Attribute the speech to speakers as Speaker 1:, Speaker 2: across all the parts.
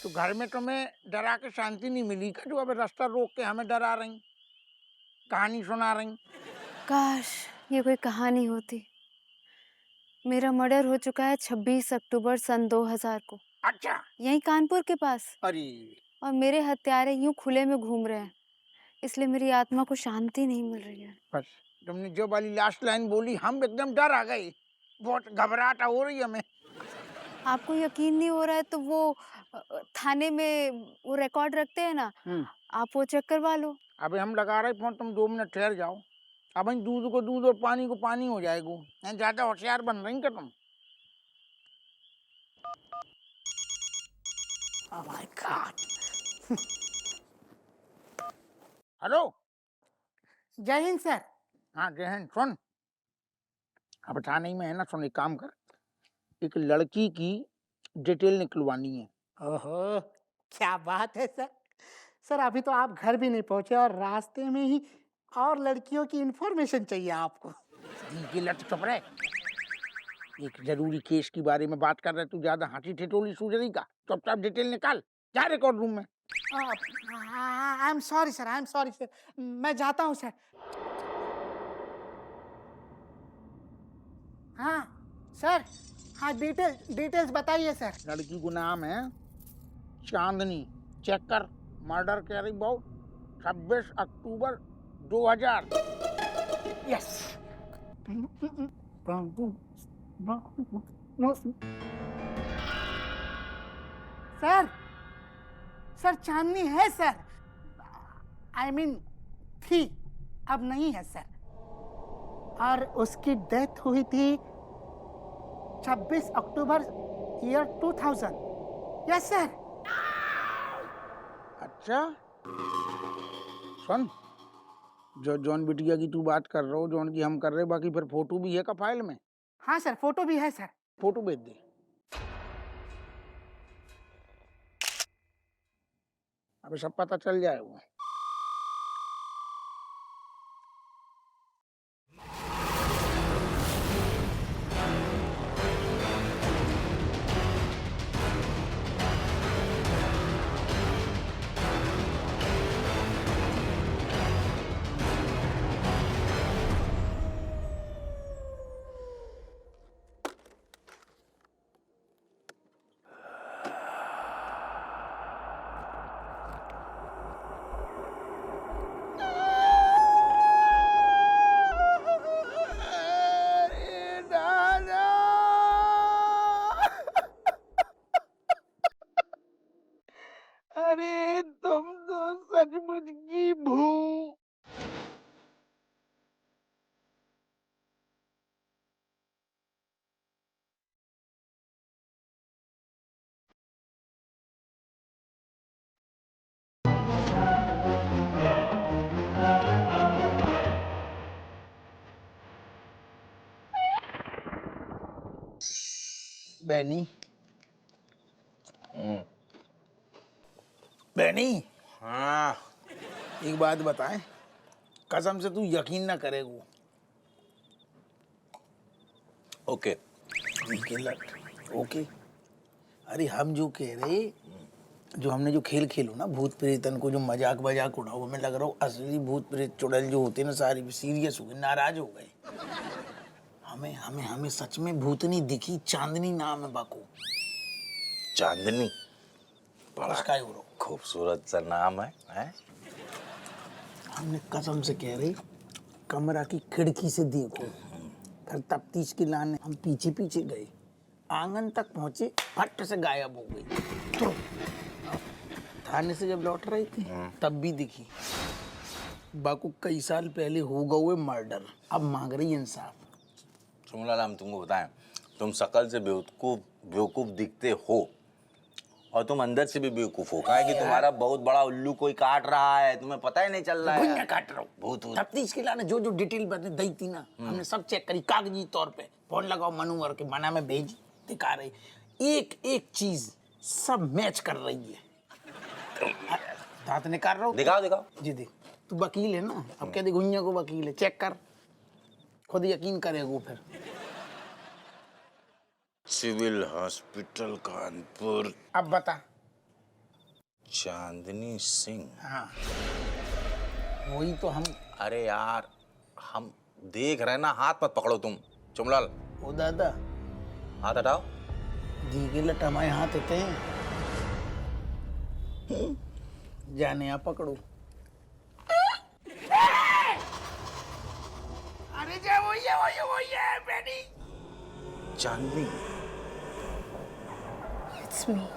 Speaker 1: तो घर में तुम्हें डरा के शांति नहीं मिली क्या, जो अब रास्ता रोक के हमें डरा रही, कहानी सुना रही?
Speaker 2: काश ये कोई कहानी होती। मेरा मर्डर हो चुका है 26 अक्टूबर सन 2000 को,
Speaker 1: अच्छा।
Speaker 2: यहीं कानपुर के पास।
Speaker 1: अरे
Speaker 2: और मेरे हत्यारे यूं खुले में घूम रहे हैं, इसलिए मेरी आत्मा को शांति नहीं मिल रही है।
Speaker 1: बस, तुमने जो वाली लास्ट लाइन बोली हम एकदम डर आ गए, बहुत घबराहट हो रही है हमें।
Speaker 2: आपको यकीन नहीं हो रहा है तो वो थाने में वो रिकॉर्ड रखते हैं ना, आप वो चेक करवा लो।
Speaker 1: अबे हम लगा रहे फोन, तुम 2 मिनट ठहर जाओ। अब इन दूध को दूध और पानी को पानी हो जाएगा। ज्यादा होशियार बन रही क्या तुम? Oh my God. हेलो।
Speaker 3: जय हिंद सर।
Speaker 1: हाँ जय हिंद। सुन, अब थाने में है ना, सुन एक काम कर, एक लड़की की डिटेल निकलवानी है।
Speaker 3: ओहो, क्या बात है सर। सर अभी तो आप घर भी नहीं पहुंचे और रास्ते में ही और लड़कियों की इंफॉर्मेशन चाहिए आपको।
Speaker 1: ये लट चुप रहे, एक जरूरी केस के बारे में बात कर रहे, तू ज्यादा हाथी ठिठोली सूझ रही का? चुपचाप डिटेल निकाल, जा रिकॉर्ड रूम में।
Speaker 3: I am sorry sir, I am sorry sir, मैं जाता हूँ सर। हाँ सर, हाँ डिटेल्स बताइए सर।
Speaker 1: लड़की को नाम है चांदनी, चेक कर। मर्डर कैरी बाउट 26 अक्टूबर 2000।
Speaker 3: यस। सर, सर चांदनी है सर, आई मीन थी, अब नहीं है सर। और उसकी डेथ हुई थी 26 अक्टूबर ईयर 2000। Yes sir.
Speaker 1: अच्छा सुन, जो जॉन बिटिया की तू बात कर रहे हो, जॉन की हम कर रहे, बाकी फिर फोटो भी है का फाइल में?
Speaker 3: हाँ सर, फोटो भी है सर।
Speaker 1: फोटो भेज दे। अबे सब पता चल जाएगा। अरे दादा, अरे तुम तो सचमुच की भू। बैनी, बैनी,
Speaker 4: हाँ।
Speaker 1: एक बात बताएं, कसम से तू यकीन ना करेगा।
Speaker 4: ओके।
Speaker 1: ओके। अरे हम जो कह रहे, जो हमने जो खेल खेलो ना भूत प्रेतन को, जो मजाक बजाक उड़ाओ, मैं लग रहा हूँ असली भूत प्रेत चुड़ैल जो होते ना सारी सीरियस हो गए, नाराज हो गए। हमें हमें हमें सच में भूतनी दिखी, चांदनी नाम है बाको।
Speaker 4: चांदनी, बड़ा
Speaker 1: उसका ही हो रहा।
Speaker 4: खूबसूरत सा नाम है?
Speaker 1: हमने कसम से कह रहे, कमरा की खिड़की से देखो, फिर तफ्तीश के लाने हम पीछे पीछे गए, आंगन तक पहुंचे, फट से गायब हो गई। तो थाने से जब लौट रही थी तब भी दिखी। बाकू कई साल पहले हो गए मर्डर, अब मांग रही इंसाफ।
Speaker 4: सुमलाल, हम तुमको बताएं, तुम शकल से बेवकूफ बेवकूफ दिखते हो और तुम अंदर से भी बेवकूफ हो। क्या है कि तुम्हारा बहुत बड़ा उल्लू कोई काट रहा है, तुम्हें पता ही नहीं चल रहा है।
Speaker 1: मैं काट रहा हूँ
Speaker 4: भूत भूत।
Speaker 1: तफ्तीश के लाने जो जो डिटेल बता दी थी ना, हमने सब चेक करी कागजी तौर पे। फोन लगाओ मनोवर के बना में भेज, दिखा रही एक एक चीज सब मैच कर रही है। दांत निकाल रहा हूँ।
Speaker 4: दिखाओ दिखाओ।
Speaker 1: जी देख, तू वकील है ना, अब कह दे गुइया को वकील है, चेक कर, खुद यकीन करेगा फिर।
Speaker 4: Civil hospital Kanpur.
Speaker 1: अब बता,
Speaker 4: चांदनी सिंह।
Speaker 1: हाँ, वही तो हम।
Speaker 4: अरे यार, हम देख रहे हैं ना, हाथ मत पकड़ो तुम। चुमलाल,
Speaker 1: ओ दादा,
Speaker 4: हाथ हटाओ।
Speaker 1: दी के लट हमारे हाथ होते हैं। जाने आप पकड़ो। अरे जा, वही है बेटी।
Speaker 4: चांदनी,
Speaker 2: इट्स मी।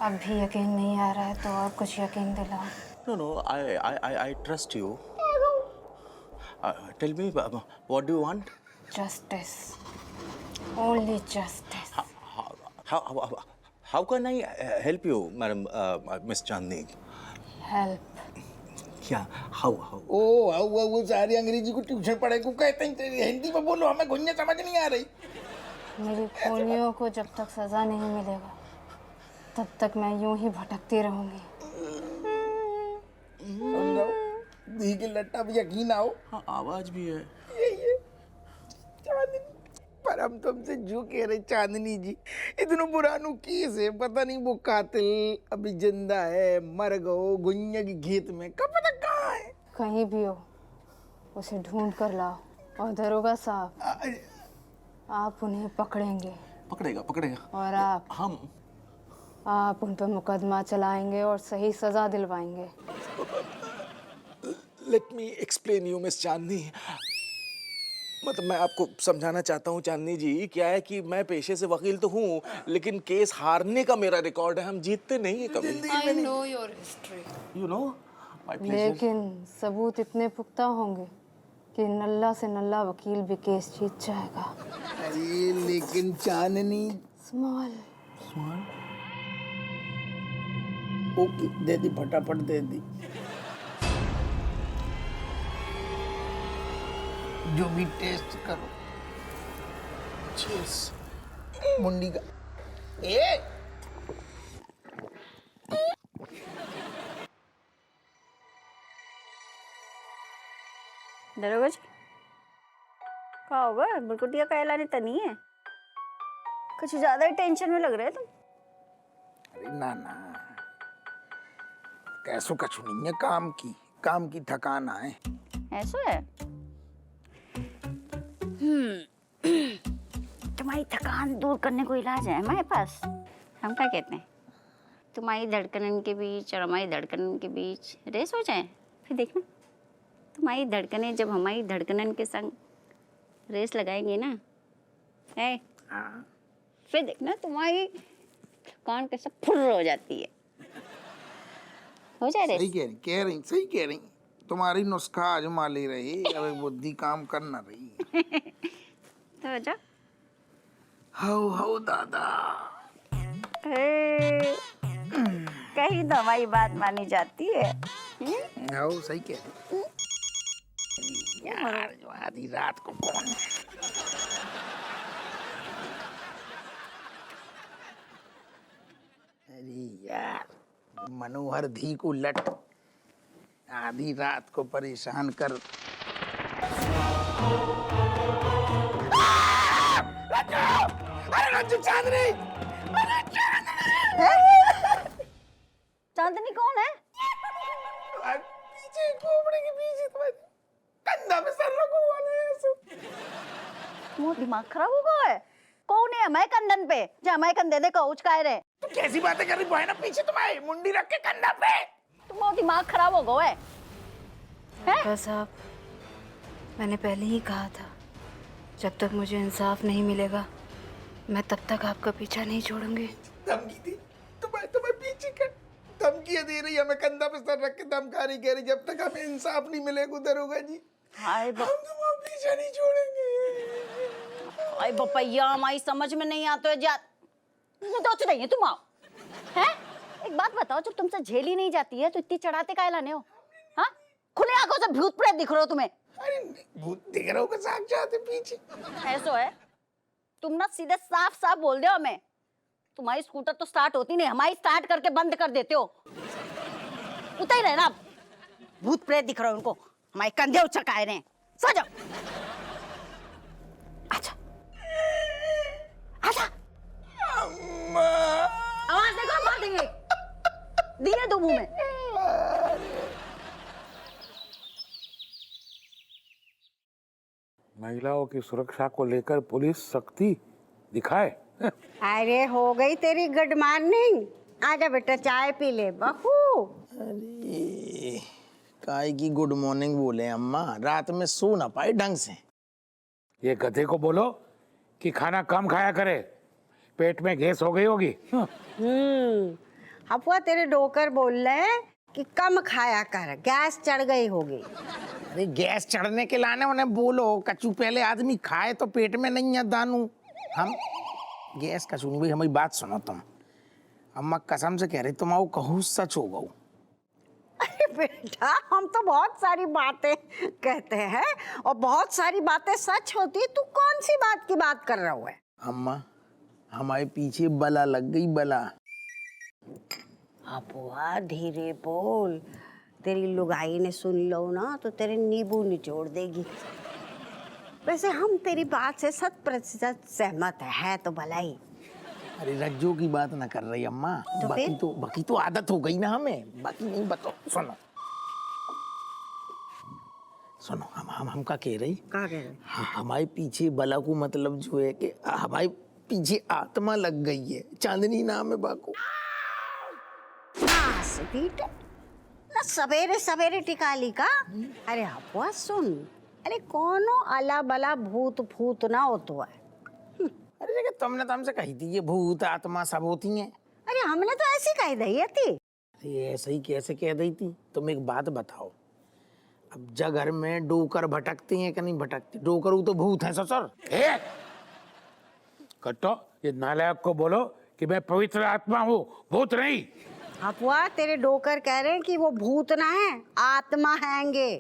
Speaker 2: अब भी यकीन नहीं आ रहा है तो और कुछ यकीन दिलाओ।
Speaker 4: no, I trust you. Tell me, what do you want?
Speaker 2: Justice, only justice.
Speaker 4: How can I help you, madam, Miss Chandni?
Speaker 2: Help.
Speaker 4: क्या? How?
Speaker 1: ओ वो सारी अंग्रेजी को ट्यूशन पढ़े को कहते हैं, हिंदी में बोलो, हमें घुन्ने समझ नहीं आ रही।
Speaker 2: मेरी खोलियों को जब तक सजा नहीं मिलेगा तब तक मैं यूं ही भटकती रहूंगी।
Speaker 1: सुन रहा हो? दी के लट्टा भी यकीन आओ।
Speaker 4: हाँ, आवाज भी है।
Speaker 1: ये चांदनी, पर हम तुमसे जो कह रहे चांदनी जी, इतना पुरानो केस है, पता नहीं वो कातिल अभी जिंदा है, मर गो गुंजा की घेत में, कब पता कहाँ है।
Speaker 2: कहीं भी हो उसे ढूंढ कर लाओ, और दरोगा साहब आप उन्हें पकड़ेंगे।
Speaker 4: पकड़ेगा।
Speaker 2: और आप उन पर मुकदमा चलाएंगे और सही सजा दिलवाएंगे।
Speaker 4: Let me explain you, Miss चांदनी। मतलब मैं आपको समझाना चाहता हूँ चांदनी जी, क्या है कि मैं पेशे से वकील तो हूँ, लेकिन केस हारने का मेरा रिकॉर्ड है, हम जीतते नहीं है कभी।
Speaker 2: I know your history.
Speaker 4: You know, my pleasure.
Speaker 2: लेकिन सबूत इतने पुख्ता होंगे कि नल्ला से नल्ला वकील भी केस जीत जाएगा।
Speaker 1: अरे लेकिन चांदनी।
Speaker 2: स्मॉल।
Speaker 1: ओके, दे दी, फटाफट दे दी। जो भी टेस्ट करो। चीज मुंडी का।
Speaker 5: दरोगा जी, क्या होगा? बुरकुटिया कहलाने तो नहीं है, कुछ ज्यादा ही टेंशन में लग रहे तुम।
Speaker 1: अरे ना, कैसो कछु नहीं है, काम की थकान है।
Speaker 5: ऐसा है? तुम्हारी थकान दूर करने को इलाज है हमारे पास। हम क्या कहते हैं, तुम्हारी धड़कनन के बीच और हमारी धड़कनन के बीच रेस हो जाए, फिर देखना तुम्हारी धड़कनें जब हमारी धड़कनन के संग रेस लगाएंगे ना, है फिर देखना तुम्हारी थकान कैसे फुर्र हो जाती है। हो जाए रेस।
Speaker 1: सही कह रही। तुम्हारी नुस्खा आजमा ले रही, अबे बुद्धि काम करना रही।
Speaker 5: तो हो जा।
Speaker 1: हो दादा।
Speaker 5: कहीं तो हमारी बात मानी जाती है।
Speaker 1: हो, सही कह रही। यार जो आधी रात को कौन। अरे यार, मनोहर धी को लट आधी रात को परेशान कर। चांदनी,
Speaker 5: चांदनी कौन है?
Speaker 1: पीछे खोपड़े के पीछे तुम्हारे कंधा पे सर रखो वाले ऐसे।
Speaker 5: तुम्हारा दिमाग खराब हो गया है? कौन है हमारे कंधन पे जो हमारे कंधे दे कौच का है?
Speaker 1: तू कैसी बातें कर रही है ना, पीछे तुम्हारे मुंडी रख के कंधा पे।
Speaker 5: तुम्हारा दिमाग खराब हो गया है?
Speaker 2: बस साहब, मैंने पहले ही कहा था, जब तक मुझे इंसाफ नहीं मिलेगा मैं तब तक आपका पीछा नहीं छोड़ूंगी।
Speaker 1: धमकी दी तुम्हें पीछे कर, धमकियां दे रही है, हमें कंधा पे सर रख के धमकारी कह रही, जब तक हमें इंसाफ नहीं मिलेगा दरोगा जी
Speaker 5: हाय
Speaker 1: हम तुम्हारा पीछा नहीं छोड़ेंगे।
Speaker 5: हाय बपैया, हमारी समझ में नहीं आता है जा सोच रही है तुम आओ हैं? एक बात बताओ, जब तुमसे झेली नहीं जाती है तो इतनी चढ़ाते काहे लाने हो? हाँ, खुले आंखों से भूत प्रेत दिख रहे हो तुम्हें।
Speaker 1: अरे भूत दिख रहा होगा साक्षात पीछे।
Speaker 5: ऐसो है, तुम ना सीधे साफ साफ बोल दो हमें। तुम्हारी स्कूटर तो स्टार्ट होती नहीं, हमारी स्टार्ट करके बंद कर देते हो। उतर ही रहे ना, भूत प्रेत दिख रहे हो उनको, हमारे कंधे उचकाए रहे हैं। सो जाओ। अच्छा अच्छा,
Speaker 1: अम्मा,
Speaker 5: आवाज देखो। देंगे। दिए दो मुंह में।
Speaker 6: महिलाओं की सुरक्षा को लेकर पुलिस सख्ती दिखाए।
Speaker 7: अरे हो गई तेरी गुड मॉर्निंग। आजा बेटा चाय पी ले बहू।
Speaker 1: अरे काय की गुड मॉर्निंग बोले अम्मा, रात में सो ना पाए ढंग से।
Speaker 6: ये गधे को बोलो कि खाना कम खाया करे, पेट में गैस हो गई होगी।
Speaker 7: अफवाह तेरे डोकर बोल रहे हैं कि कम खाया कर, गैस चढ़ गई होगी।
Speaker 1: अरे गैस चढ़ने के लाने उन्हें बोलो कचू, पहले आदमी खाए तो पेट में नहीं है दानू। हम गैस कचू नहीं भाई, हमारी बात सुनो तुम। अम्मा कसम से कह रही तुम आओ कहूँ सच हो गऊ।
Speaker 7: अरे बेटा हम तो बहुत सारी बातें कहते हैं और बहुत सारी बातें सच होती है। तू कौन सी बात की बात कर रहा है?
Speaker 1: अम्मा हमारे पीछे बला लग गई, बला।
Speaker 7: अफवाह धीरे बोल, तेरी लुगाई ने सुन लो ना तो तेरे नींबू निचोड़ देगी। वैसे हम तेरी बात से 100% सहमत है तो भलाई।
Speaker 1: अरे रज्जो की बात ना कर रही अम्मा,
Speaker 7: तो
Speaker 1: बाकी तो आदत हो गई ना हमें, बाकी नहीं बताओ। सुनो सुनो, हम का कह रही,
Speaker 7: क्या कह रहे?
Speaker 1: हमारे पीछे बला को मतलब जो है कि हमारे पीछे आत्मा लग गई है। चांदनी नाम है बाको।
Speaker 7: ना सवेरे सवेरे टिकाली का। अरे अफवाह सुन, अरे कोनो अला बला भूत फूत ना हो तो है।
Speaker 1: अरे जगह तुमने तो हमसे कही थी ये भूत आत्मा सब होती हैं।
Speaker 7: अरे हमने तो ऐसी कही दी थी।
Speaker 1: अरे ऐसे ही कैसे कह दी थी? तुम एक बात बताओ, अब जग घर में डोकर भटकते हैं कि नहीं भटकते? डोकर तो भूत है ससुर।
Speaker 6: कट्टो ये नालायक को बोलो कि मैं पवित्र आत्मा हूँ, भूत नहीं।
Speaker 7: अफवाह तेरे डोकर कह रहे हैं कि वो भूत ना है, आत्मा हैंगे।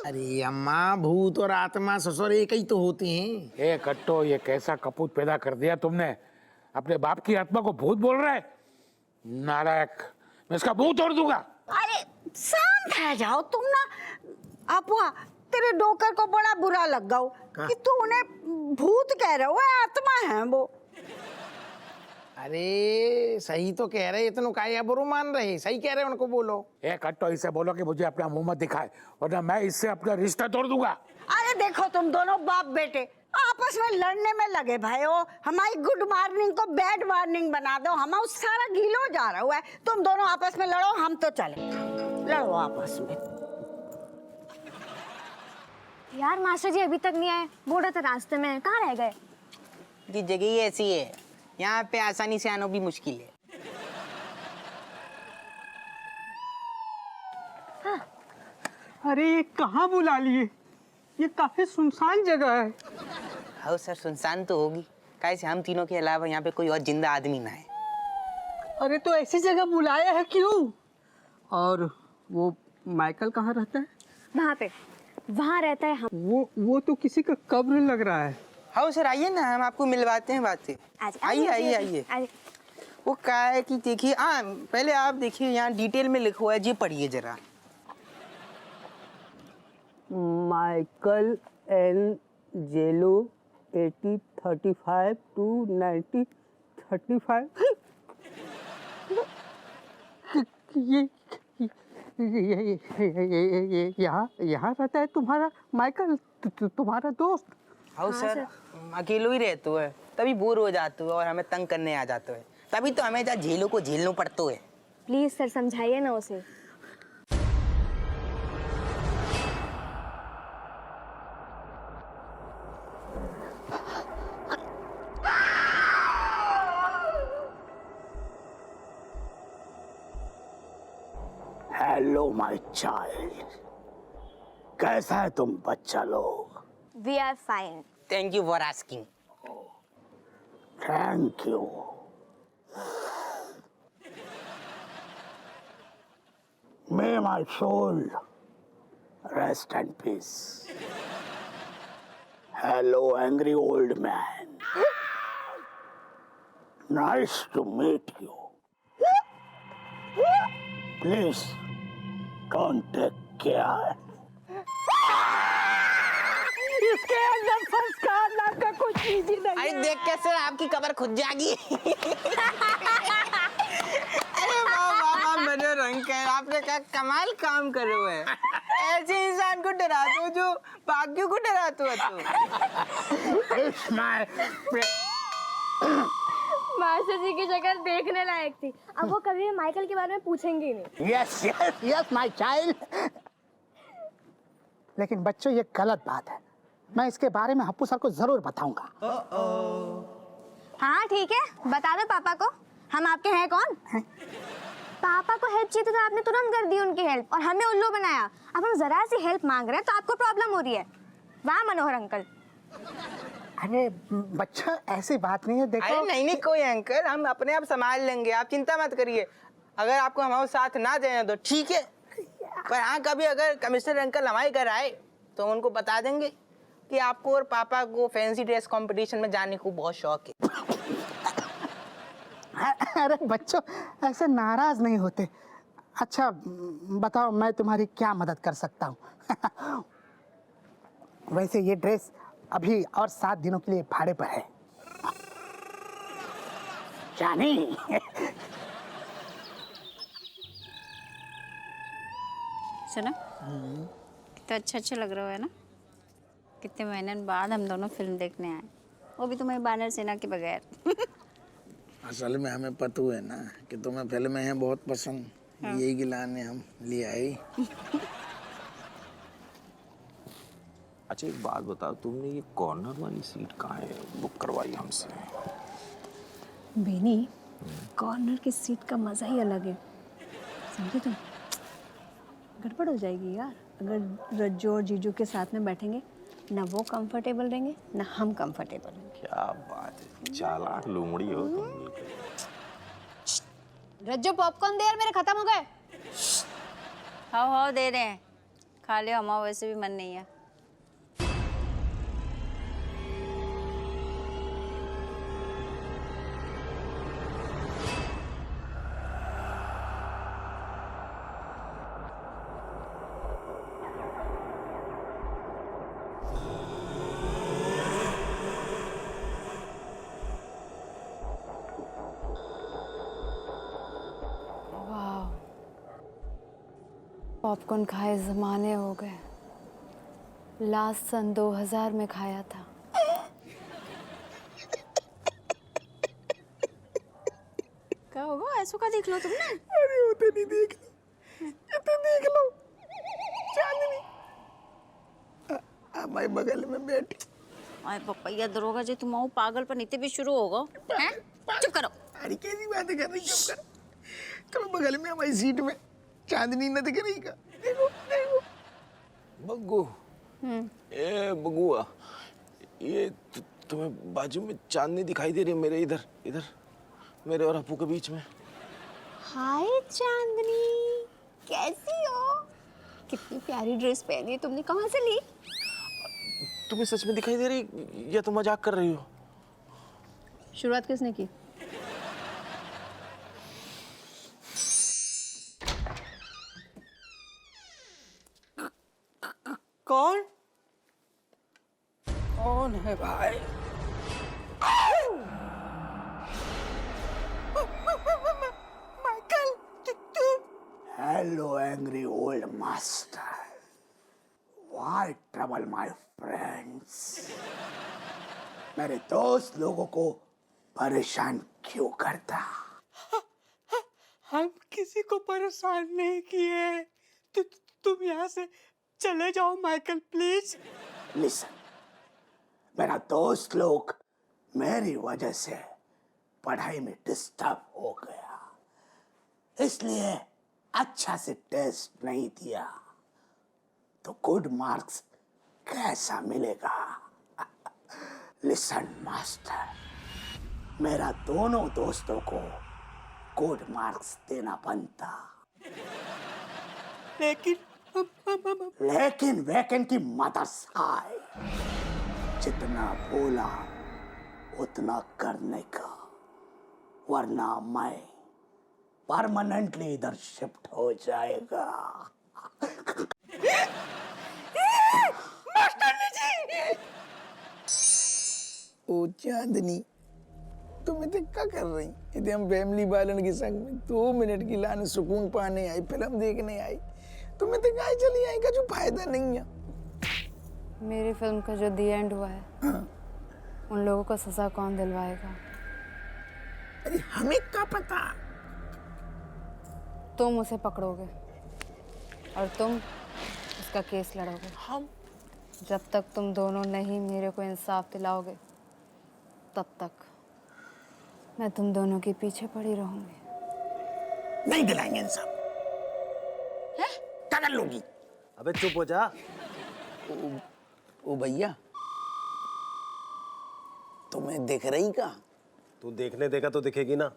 Speaker 1: अरे अम्मा भूत और आत्मा ससुर एक ही तो होते हैं।
Speaker 6: ए कट्टो ये कैसा कपूत पैदा कर दिया तुमने, अपने बाप की आत्मा को भूत बोल रहा है। नालायक, मैं इसका मुंह तोड़ दूंगा।
Speaker 7: अरे शांत है जाओ तुम ना। अफवाह तेरे डोकर को बड़ा बुरा लग गया कि तू उन्हें भूत कह रहे हो, आत्मा है वो।
Speaker 1: अरे सही तो कह रहे, इतना काय बुरो मान रहे, सही कह रहे उनको बोलो।
Speaker 6: ए कट्टो इसे बोलो कि मुझे अपना मुंह मत दिखाए वरना मैं इससे अपना रिश्ता तोड़ दूंगा।
Speaker 7: अरे देखो तुम दोनों बाप बेटे आपस में लड़ने में लगे भाई हो। हमारी गुड मॉर्निंग को बैड मॉर्निंग बना दो, हम सारा गीलो जा रहा हुआ है। तुम दोनों आपस में लड़ो, हम तो चले। लड़ो आपस में।
Speaker 8: यार मास्टर जी अभी तक नहीं आए, बोल रहे थे रास्ते में, कहाँ रह गए?
Speaker 9: ये जगह ही ऐसी है, यहाँ पे आसानी से आना भी मुश्किल है।
Speaker 3: अरे ये कहाँ बुला लिए? ये काफी सुनसान जगह है।
Speaker 9: हाँ सर सुनसान तो होगी, कैसे हम तीनों के अलावा यहाँ पे कोई और जिंदा आदमी ना है।
Speaker 3: अरे तो ऐसी जगह बुलाया है क्यों? और वो माइकल कहाँ रहता है?
Speaker 8: वहाँ पे, वहाँ रहता है। हम
Speaker 3: वो तो किसी का कब्र लग रहा है।
Speaker 9: हाँ सर आइए ना, हम आपको मिलवाते हैं बातें। आइए आइए आइए। वो क्या है कि देखिए, पहले आप देखिए यहाँ डिटेल में लिखा हुआ है, जी पढ़िए जरा।
Speaker 3: Michelangelo 1835 to 1935। ये यहाँ रहता है तुम्हारा माइकल, तुम्हारा दोस्त?
Speaker 9: हाँ सर अकेलो ही रहते है, तभी बोर हो जाते हो और हमें तंग करने आ जाते है, तभी तो हमें जा झेलों को झेलना पड़ता है।
Speaker 8: प्लीज सर समझाइए ना उसे।
Speaker 1: हेलो माय चाइल्ड, कैसा है तुम बच्चा लोग?
Speaker 8: We are fine.
Speaker 9: Thank you for asking.
Speaker 1: Thank you. May my soul rest in peace. Hello, angry old man. Nice to meet you. Please don't take care.
Speaker 7: इसके अंदर संस्कार नाम का कुछ चीज ही नहीं।
Speaker 9: अरे देख के सर आपकी कब्र खुद जागी। क्या कमाल काम करो है। ऐसे इंसान को डराते हो जो बाकियों को डराते हो तो।
Speaker 1: It's my
Speaker 8: मास्टर जी की शक्ल देखने लायक थी। अब वो कभी माइकल के बारे में पूछेंगे ही नहीं।
Speaker 3: Yes my child. लेकिन बच्चों ये गलत बात है, मैं इसके बारे में हप्पू सर को जरूर बताऊंगा।
Speaker 8: हाँ ठीक है, बता दो पापा को, हम आपके हैं कौन? पापा को हेल्प चाहिए तो आपने तुरंत कर दी उनकी हेल्प और हमें उल्लू बनाया। अब हम जरा सी हेल्प मांग रहे हैं तो आपको प्रॉब्लम हो रही है। वाह मनोहर अंकल।
Speaker 3: अरे बच्चा ऐसी बात नहीं है, देखो।
Speaker 9: अरे नहीं नहीं कोई अंकल, हम अपने आप संभाल लेंगे, आप चिंता मत करिए। अगर आपको हमारे साथ ना देना तो ठीक है, पर हाँ कभी अगर कमिश्नर अंकल हमारे घर आए तो उनको बता देंगे कि आपको और पापा को फैंसी ड्रेस कंपटीशन में जाने को बहुत शौक है।
Speaker 3: अरे बच्चों ऐसे नाराज नहीं होते। अच्छा बताओ मैं तुम्हारी क्या मदद कर सकता हूँ? वैसे ये ड्रेस अभी और 7 दिनों के लिए भाड़े पर है। जानी
Speaker 5: सुना कितना अच्छा लग रहा है ना। कितने महीने बाद हम दोनों फिल्म देखने आए, वो भी तुम्हें बानर सेना के बगैर।
Speaker 1: असल में हमें पता है ना कि तुम्हें फिल्में हैं बहुत पसंद, यही गिलाने हम ले आए।
Speaker 4: अच्छा एक बात बताओ, तुमने ये कॉर्नर वाली सीट कहाँ है बुक करवाई हमसे?
Speaker 8: बेनी, कॉर्नर की सीट का मजा ही अलग है, समझे तुम? गड़बड़ हो जाएगी यार अगर रज्जू और जीजू के साथ में बैठेंगे, ना वो कंफर्टेबल रहेंगे ना हम कंफर्टेबल रहेंगे।
Speaker 4: क्या बात है, चालाक लोमड़ी हो तुम बिल्कुल।
Speaker 8: रज्जू पॉपकॉर्न दे यार, मेरे खत्म हो गए।
Speaker 5: हाँ दे रहे हैं, खा लियो, हमारा वैसे भी मन नहीं है।
Speaker 2: पॉपकॉर्न खाए ज़माने हो गए, लास्ट सन 2000 में खाया था।
Speaker 5: क्या होगा, ऐसा का देख लो तुमने?
Speaker 1: अरे होते नहीं देख लो, इतने देख लो। चांदनी हमारे बगल में बैठी।
Speaker 5: अरे पपैया दरोगा जी, तुम आओ पागलपन इतने भी शुरू होगा हैं? चुप करो।
Speaker 1: अरे कैसी बातें कर रही, चुप कर। चलो बगल में हमारी सीट में चांदनी न दिख रही का, देखो देखो।
Speaker 4: बग्गू, ए बग्गुआ, ये तुम्हें बाजू में चांदनी दिखाई दे रही है मेरे इधर इधर, मेरे और अपू के बीच में।
Speaker 8: हाय चांदनी, कैसी हो? कितनी प्यारी ड्रेस पहनी है तुमने, कहाँ से ली?
Speaker 4: तुम्हें सच में दिखाई दे रही या तुम मजाक कर रही हो?
Speaker 8: शुरुआत किसने की?
Speaker 9: कौन कौन है भाई? माइकल, तू?
Speaker 1: Hello, angry old master. Why trouble my friends? मेरे दोस्त लोगों को परेशान क्यों करता?
Speaker 9: हम किसी को परेशान नहीं किए। तुम यहाँ से चले जाओ माइकल प्लीज।
Speaker 1: Listen, मेरा दोस्त लोग मेरी वजह से पढ़ाई में डिस्टर्ब हो गया, इसलिए अच्छा से टेस्ट नहीं दिया तो गुड मार्क्स कैसा मिलेगा? लिसन मास्टर, मेरा दोनों दोस्तों को गुड मार्क्स देना बनता, लेकिन वैकेंट की मदर्स आए, जितना बोला उतना करने का, वरना मैं परमानेंटली इधर शिफ्ट हो जाएगा। ओ चांदनी, तुम इतने क्या कर रही? इतने हम फैमिली वालन के संग में 2 मिनट की लाने सुकून पाने आई, फिल्म देखने आई। तुम इतने गाय चली आई का जो फायदा नहीं है।
Speaker 2: मेरी फिल्म का जो दी एंड हुआ है,
Speaker 1: हाँ।
Speaker 2: उन लोगों को सजा कौन दिलवाएगा?
Speaker 1: अरे हमें क्या पता?
Speaker 2: तुम उसे पकड़ोगे और तुम उसका केस लड़ोगे।
Speaker 1: हम
Speaker 2: जब तक तुम दोनों नहीं मेरे को इंसाफ दिलाओगे, तब तक मैं तुम दोनों के पीछे पड़ी रहूंगी।
Speaker 1: नहीं दिलाएंगे इंसाफ। क्या कर लोगी?
Speaker 10: अबे चुप हो जा।
Speaker 1: ओ भैया, तुम्हें दिख रही का?
Speaker 10: तू देखने देगा तो दिखेगी ना।